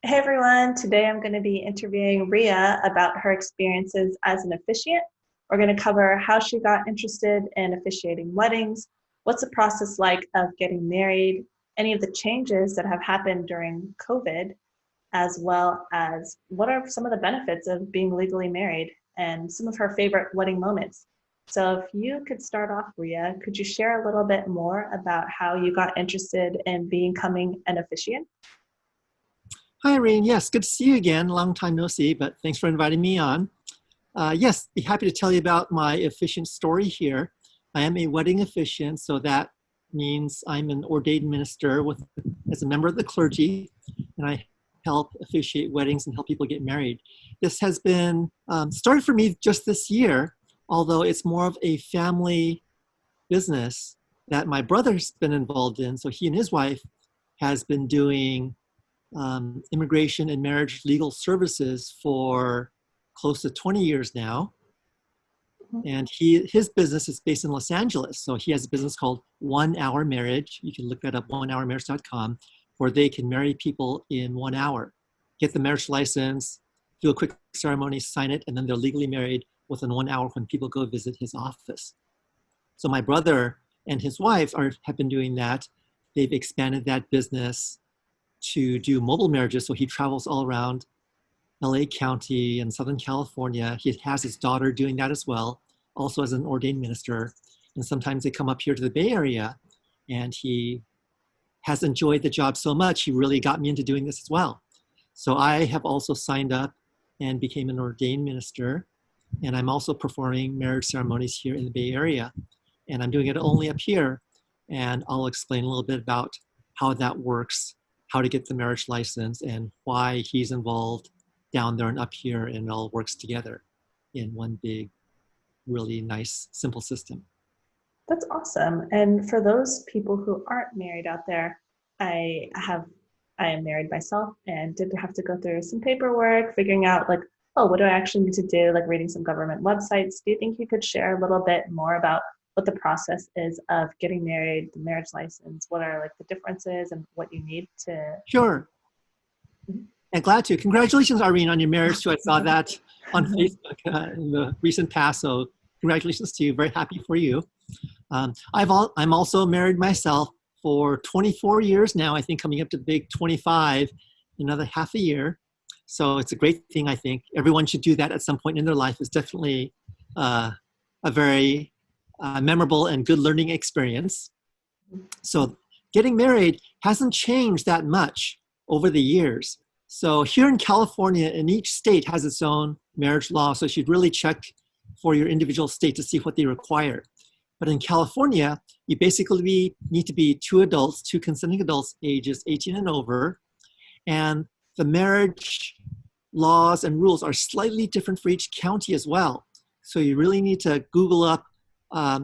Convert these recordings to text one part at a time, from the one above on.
Hey everyone, today I'm going to be interviewing Riya about her experiences as an officiant. We're going to cover how she got interested in officiating weddings, what's the process like of getting married, any of the changes that have happened during COVID, as well as what are some of the benefits of being legally married and some of her favorite wedding moments. So if you could start off, Riya, could you share a little bit more about how you got interested in becoming an officiant? Hi, Irene. Yes, good to see you again. Long time no see, but thanks for inviting me on. Yes, be happy to tell you about my officiant story here. I am a wedding officiant, so that means I'm an ordained minister as a member of the clergy, and I help officiate weddings and help people get married. This has been started for me just this year, although it's more of a family business that my brother's been involved in. So he and his wife has been doing immigration and marriage legal services for close to 20 years now. And his business is based in Los Angeles. So he has a business called 1 Hour Marriage. You can look that up, onehourmarriage.com, where they can marry people in 1 hour, get the marriage license, do a quick ceremony, sign it, and then they're legally married within 1 hour when people go visit his office. So my brother and his wife have been doing that. They've expanded that business to do mobile marriages. So he travels all around LA County and Southern California. He has his daughter doing that as well, also as an ordained minister. And sometimes they come up here to the Bay Area, and he has enjoyed the job so much, he really got me into doing this as well. So I have also signed up and became an ordained minister. And I'm also performing marriage ceremonies here in the Bay Area. And I'm doing it only up here. And I'll explain a little bit about how that works, how to get the marriage license, and why he's involved down there and up here, and it all works together in one big, really nice, simple system. That's awesome. And for those people who aren't married out there, I have I am married myself and did have to go through some paperwork, figuring out like, oh, what do I actually need to do, like reading some government websites. Do you think you could share a little bit more about what the process is of getting married, the marriage license, what are like the differences and what you need to. Sure, and glad to. Congratulations, Irene, on your marriage too. I saw that on Facebook in the recent past, so congratulations to you. Very happy for you. I'm also married myself for 24 years now, I think coming up to the big 25, another half a year. So it's a great thing, I think. Everyone should do that at some point in their life. It's definitely a very memorable and good learning experience. So getting married hasn't changed that much over the years. So here in California, and each state has its own marriage law, so you should really check for your individual state to see what they require. But in California, you basically need to be two adults, two consenting adults, ages 18 and over. And the marriage laws and rules are slightly different for each county as well. So you really need to Google up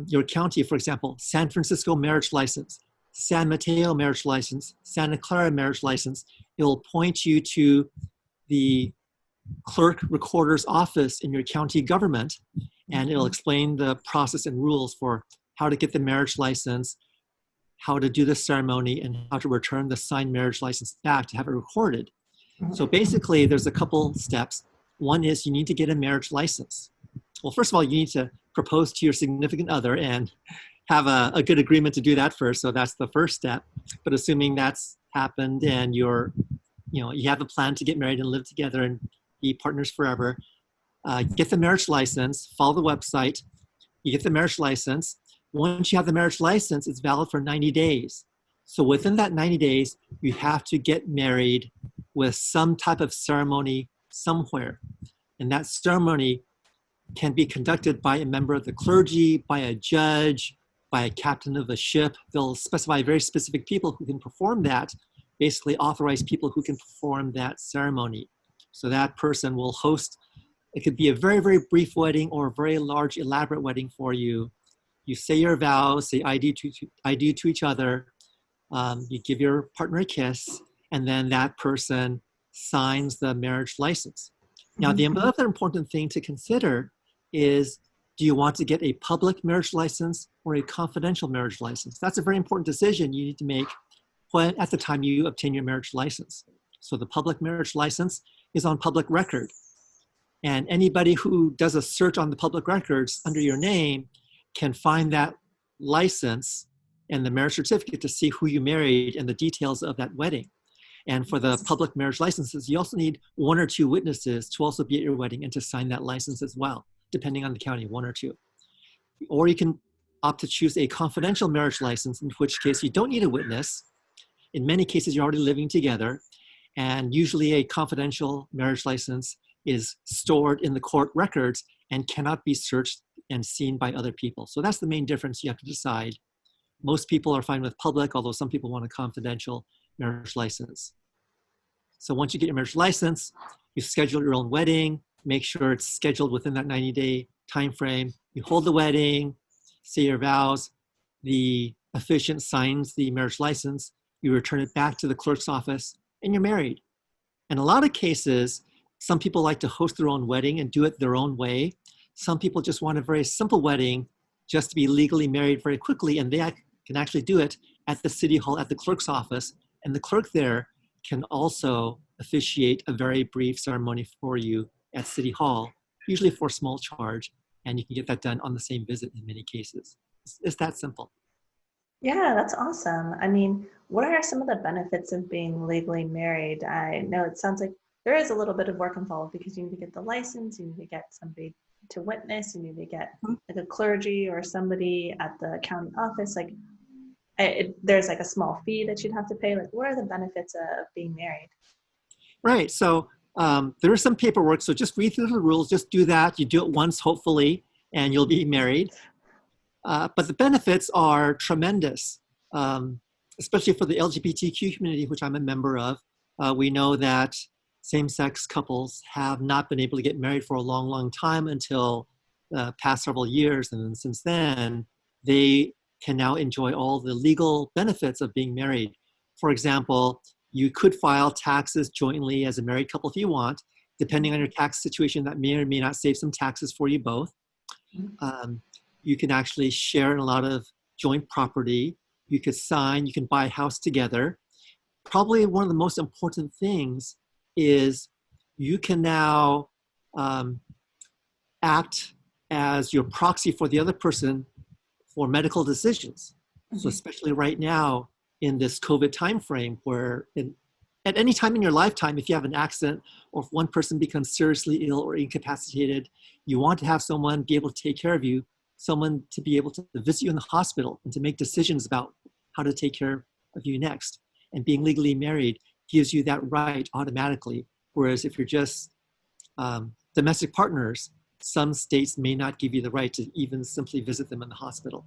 your county, for example, San Francisco marriage license, San Mateo marriage license, Santa Clara marriage license. It will point you to the clerk recorder's office in your county government, and it'll explain the process and rules for how to get the marriage license, how to do the ceremony, and how to return the signed marriage license back to have it recorded. So basically, there's a couple steps. One is you need to get a marriage license. Well, first of all, you need to propose to your significant other and have a good agreement to do that first. So that's the first step. But assuming that's happened and you have a plan to get married and live together and be partners forever, get the marriage license, follow the website, you get the marriage license. Once you have the marriage license, it's valid for 90 days. So within that 90 days, you have to get married with some type of ceremony somewhere. And that ceremony can be conducted by a member of the clergy, by a judge, by a captain of a ship. They'll specify very specific people who can perform that, basically authorize people who can perform that ceremony. So that person will host, it could be a very, very brief wedding or a very large, elaborate wedding for you. You say your vows, say I do to each other. You give your partner a kiss, and then that person signs the marriage license. Now, the other important thing to consider is, do you want to get a public marriage license or a confidential marriage license? That's a very important decision you need to make at the time you obtain your marriage license. So the public marriage license is on public record. And anybody who does a search on the public records under your name can find that license and the marriage certificate to see who you married and the details of that wedding. And for the public marriage licenses, you also need 1 or 2 witnesses to also be at your wedding and to sign that license as well, depending on the county, 1 or 2. Or you can opt to choose a confidential marriage license, in which case you don't need a witness. In many cases, you're already living together. And usually a confidential marriage license is stored in the court records and cannot be searched and seen by other people. So that's the main difference you have to decide. Most people are fine with public, although some people want a confidential marriage license. So once you get your marriage license, you schedule your own wedding, make sure it's scheduled within that 90-day time frame. You hold the wedding, say your vows, the officiant signs the marriage license, you return it back to the clerk's office, and you're married. In a lot of cases, some people like to host their own wedding and do it their own way. Some people just want a very simple wedding just to be legally married very quickly, and they can actually do it at the city hall, at the clerk's office, and the clerk there can also officiate a very brief ceremony for you at City Hall, usually for a small charge, and you can get that done on the same visit in many cases. It's that simple. Yeah, that's awesome. I mean, what are some of the benefits of being legally married? I know it sounds like there is a little bit of work involved because you need to get the license, you need to get somebody to witness, you need to get like a clergy or somebody at the county office. Like, there's like a small fee that you'd have to pay. Like, what are the benefits of being married? Right. So there is some paperwork. So just read through the rules. Just do that. You do it once, hopefully, and you'll be married. But the benefits are tremendous, especially for the LGBTQ community, which I'm a member of. We know that same-sex couples have not been able to get married for a long, long time until the past several years. And since then, they can now enjoy all the legal benefits of being married. For example, you could file taxes jointly as a married couple if you want. Depending on your tax situation, that may or may not save some taxes for you both. You can actually share in a lot of joint property. You could sign, you can buy a house together. Probably one of the most important things is you can now act as your proxy for the other person for medical decisions. So especially right now in this COVID timeframe, where at any time in your lifetime, if you have an accident or if one person becomes seriously ill or incapacitated, you want to have someone be able to take care of you, someone to be able to visit you in the hospital and to make decisions about how to take care of you next. And being legally married gives you that right automatically. Whereas if you're just domestic partners, some states may not give you the right to even simply visit them in the hospital.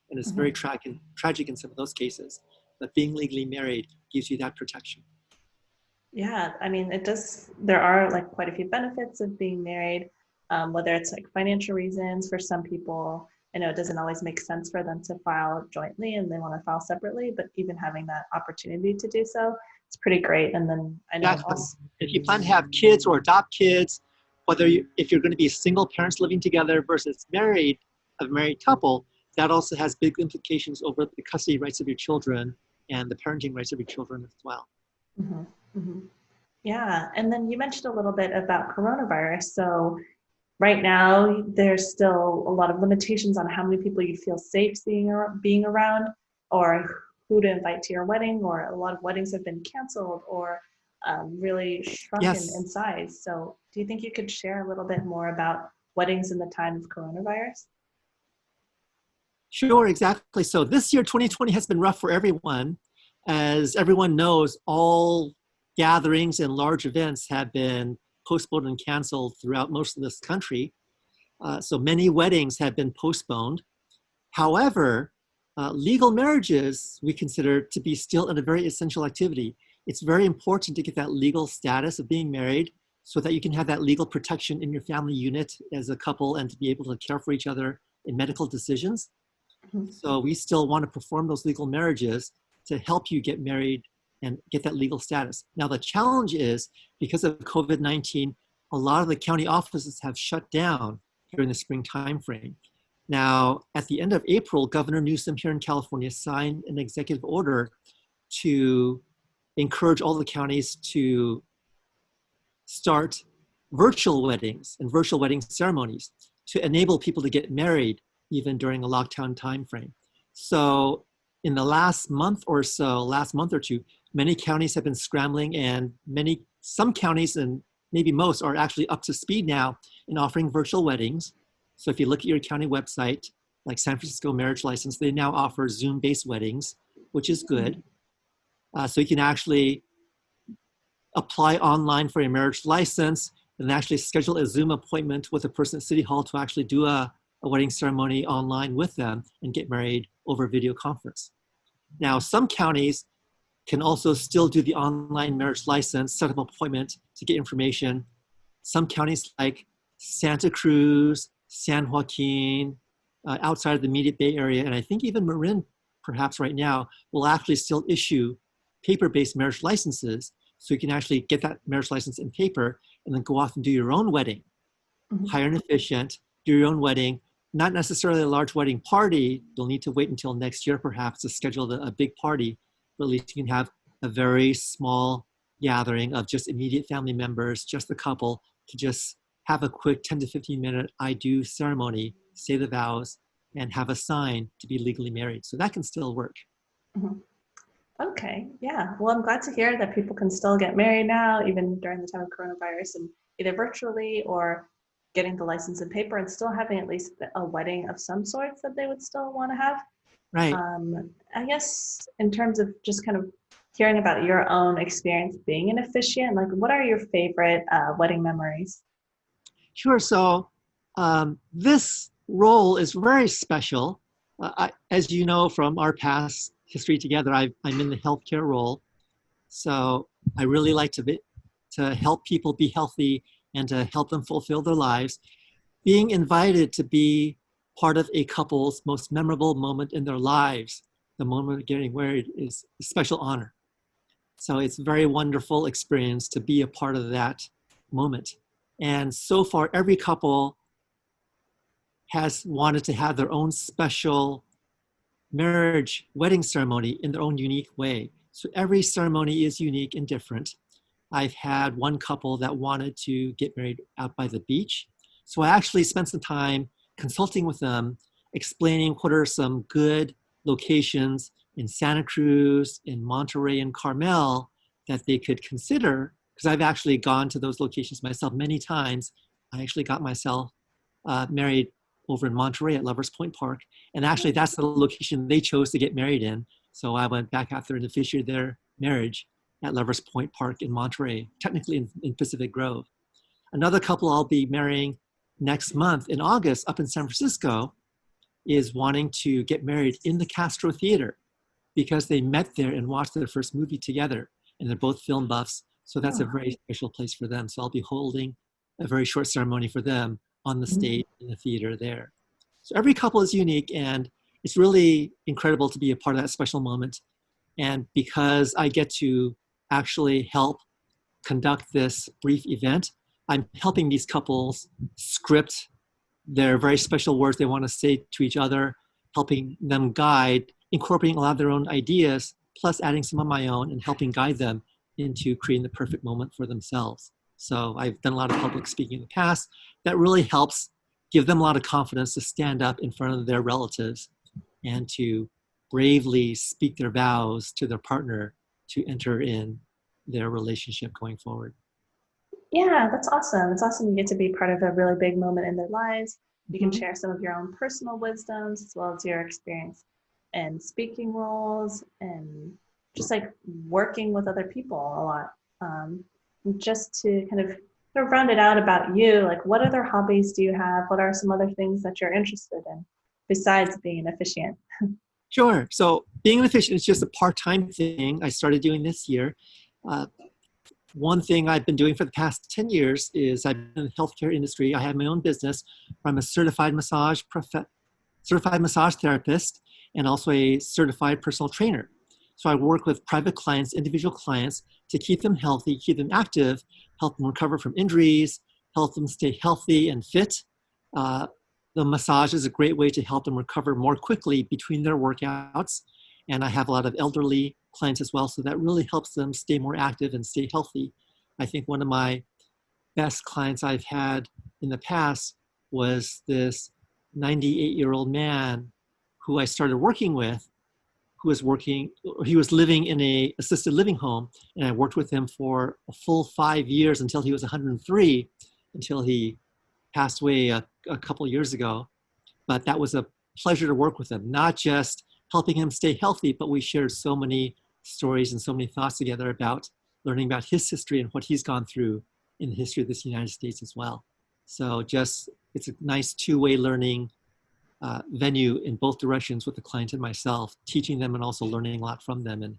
And it's very tragic in some of those cases. But being legally married gives you that protection. Yeah, I mean, there are like quite a few benefits of being married, whether it's like financial reasons for some people. I know it doesn't always make sense for them to file jointly and they want to file separately, but even having that opportunity to do so, it's pretty great. And then I know also, if you plan to have kids or adopt kids, if you're going to be single parents living together versus a married couple, that also has big implications over the custody rights of your children and the parenting rights of your children as well. Yeah, and then you mentioned a little bit about coronavirus. So right now, there's still a lot of limitations on how many people you feel safe being around, or who to invite to your wedding, or a lot of weddings have been canceled or really shrunken in size. So do you think you could share a little bit more about weddings in the time of coronavirus? Sure, exactly. So this year, 2020 has been rough for everyone. As everyone knows, all gatherings and large events have been postponed and canceled throughout most of this country. So many weddings have been postponed. However, legal marriages we consider to be still a very essential activity. It's very important to get that legal status of being married so that you can have that legal protection in your family unit as a couple and to be able to care for each other in medical decisions. So we still want to perform those legal marriages to help you get married and get that legal status. Now the challenge is, because of COVID-19, a lot of the county offices have shut down during the spring timeframe. Now, at the end of April, Governor Newsom here in California signed an executive order to encourage all the counties to start virtual weddings and virtual wedding ceremonies to enable people to get married even during a lockdown timeframe. So in the last month or two, many counties have been scrambling, and some counties and maybe most are actually up to speed now in offering virtual weddings. So if you look at your county website, like San Francisco Marriage License, they now offer Zoom-based weddings, which is good. So you can actually apply online for a marriage license and actually schedule a Zoom appointment with a person at City Hall to actually do a wedding ceremony online with them and get married over video conference. Now, some counties can also still do the online marriage license, set up an appointment to get information. Some counties like Santa Cruz, San Joaquin, outside of the immediate Bay Area, and I think even Marin, perhaps right now, will actually still issue paper-based marriage licenses, so you can actually get that marriage license in paper and then go off and do your own wedding. Hire an officiant, do your own wedding, not necessarily a large wedding party. You'll need to wait until next year perhaps to schedule a big party, but at least you can have a very small gathering of just immediate family members, just the couple, to just have a quick 10 to 15 minute I do ceremony, say the vows, and have a sign to be legally married. So that can still work. Okay, yeah. Well, I'm glad to hear that people can still get married now, even during the time of coronavirus, and either virtually or getting the license in paper and still having at least a wedding of some sorts that they would still want to have. Right. I guess in terms of just kind of hearing about your own experience being an officiant, like what are your favorite wedding memories? Sure. So this role is very special. As you know from our past history together, I'm in the healthcare role. So I really like to help people be healthy and to help them fulfill their lives. Being invited to be part of a couple's most memorable moment in their lives, the moment of getting married, is a special honor. So it's a very wonderful experience to be a part of that moment. And so far, every couple has wanted to have their own special marriage wedding ceremony in their own unique way. So every ceremony is unique and different. I've had one couple that wanted to get married out by the beach. So I actually spent some time consulting with them, explaining what are some good locations in Santa Cruz, in Monterey, and Carmel that they could consider, because I've actually gone to those locations myself many times. I actually got myself married over in Monterey at Lovers Point Park. And actually that's the location they chose to get married in. So I went back after and officiated their marriage at Lovers Point Park in Monterey, technically in Pacific Grove. Another couple I'll be marrying next month in August up in San Francisco is wanting to get married in the Castro Theater because they met there and watched their first movie together. And they're both film buffs. So that's a very special place for them. So I'll be holding a very short ceremony for them on the stage in the theater there. So every couple is unique, and it's really incredible to be a part of that special moment. And because I get to actually help conduct this brief event, I'm helping these couples script their very special words they want to say to each other, helping them guide, incorporating a lot of their own ideas, plus adding some of my own and helping guide them into creating the perfect moment for themselves. So I've done a lot of public speaking in the past. That really helps give them a lot of confidence to stand up in front of their relatives and to bravely speak their vows to their partner to enter in their relationship going forward. Yeah, that's awesome. It's awesome you get to be part of a really big moment in their lives. You can share some of your own personal wisdoms as well as your experience in speaking roles and just like working with other people a lot. Just to kind of round it out about you, like what other hobbies do you have? What are some other things that you're interested in besides being an officiant? Sure. So being an officiant is just a part-time thing I started doing this year. One thing I've been doing for the past 10 years is I've been in the healthcare industry. I have my own business. I'm a certified massage therapist and also a certified personal trainer. So I work with private clients, individual clients, to keep them healthy, keep them active, help them recover from injuries, help them stay healthy and fit. The massage is a great way to help them recover more quickly between their workouts. And I have a lot of elderly clients as well, so that really helps them stay more active and stay healthy. I think one of my best clients I've had in the past was this 98-year-old man who I started working with, he was living in a assisted living home, and I worked with him for a full 5 years until he was 103, until he passed away a couple of years ago. But that was a pleasure to work with him, not just helping him stay healthy, but we shared so many stories and so many thoughts together about learning about his history and what he's gone through in the history of this United States as well. So it's a nice two-way learning venue in both directions with the client and myself, teaching them and also learning a lot from them and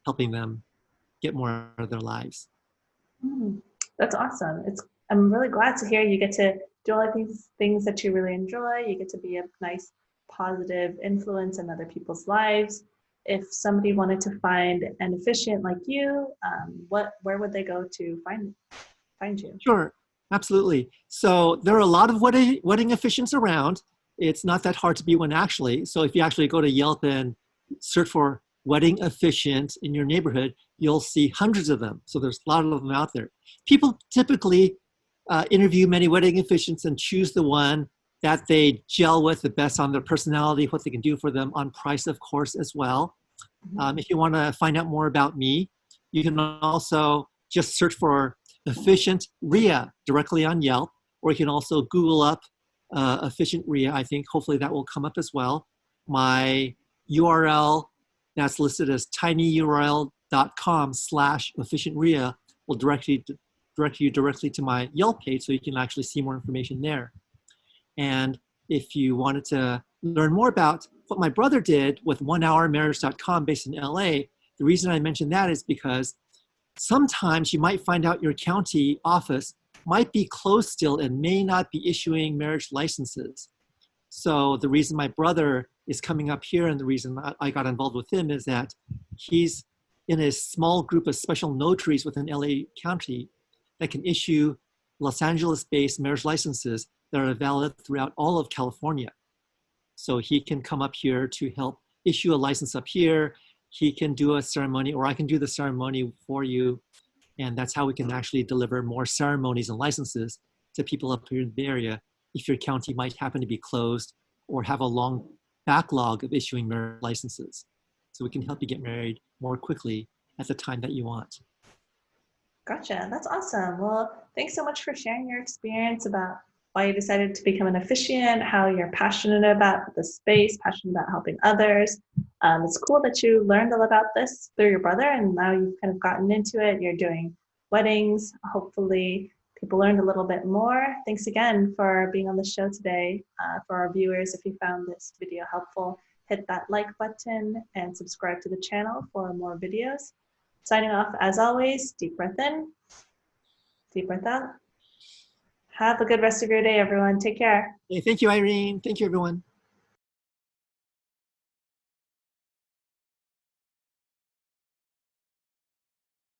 helping them get more out of their lives. That's awesome. I'm really glad to hear you get to do all of these things that you really enjoy. You get to be a nice positive influence in other people's lives. If somebody wanted to find an officiant like you, where would they go to find you? Sure, absolutely. So there are a lot of wedding officiants around. It's not that hard to be one, actually. So if you actually go to Yelp and search for wedding officiant in your neighborhood, you'll see hundreds of them. So there's a lot of them out there. People typically interview many wedding officiants and choose the one that they gel with the best on their personality, what they can do for them, on price, of course, as well. If you want to find out more about me, you can also just search for officiant Riya directly on Yelp, or you can also Google up officiant Riya. I think hopefully that will come up as well. My URL that's listed as tinyurl.com/officiant Riya will direct you directly to my Yelp page, so you can actually see more information there. And if you wanted to learn more about what my brother did with onehourmarriage.com based in LA, the reason I mentioned that is because sometimes you might find out your county office might be closed still and may not be issuing marriage licenses. So the reason my brother is coming up here and the reason I got involved with him is that he's in a small group of special notaries within LA County that can issue Los Angeles-based marriage licenses that are valid throughout all of California. So he can come up here to help issue a license up here. He can do a ceremony, or I can do the ceremony for you. And that's how we can actually deliver more ceremonies and licenses to people up here in the area if your county might happen to be closed or have a long backlog of issuing marriage licenses. So we can help you get married more quickly at the time that you want. Gotcha. That's awesome. Well, thanks so much for sharing your experience about why you decided to become an officiant, how you're passionate about the space, passionate about helping others. It's cool that you learned all about this through your brother, and now you've kind of gotten into it. You're doing weddings. Hopefully people learned a little bit more. Thanks again for being on the show today. For our viewers, if you found this video helpful, hit that like button and subscribe to the channel for more videos. Signing off, as always, deep breath in, deep breath out. Have a good rest of your day, everyone. Take care. Hey, thank you, Irene. Thank you, everyone.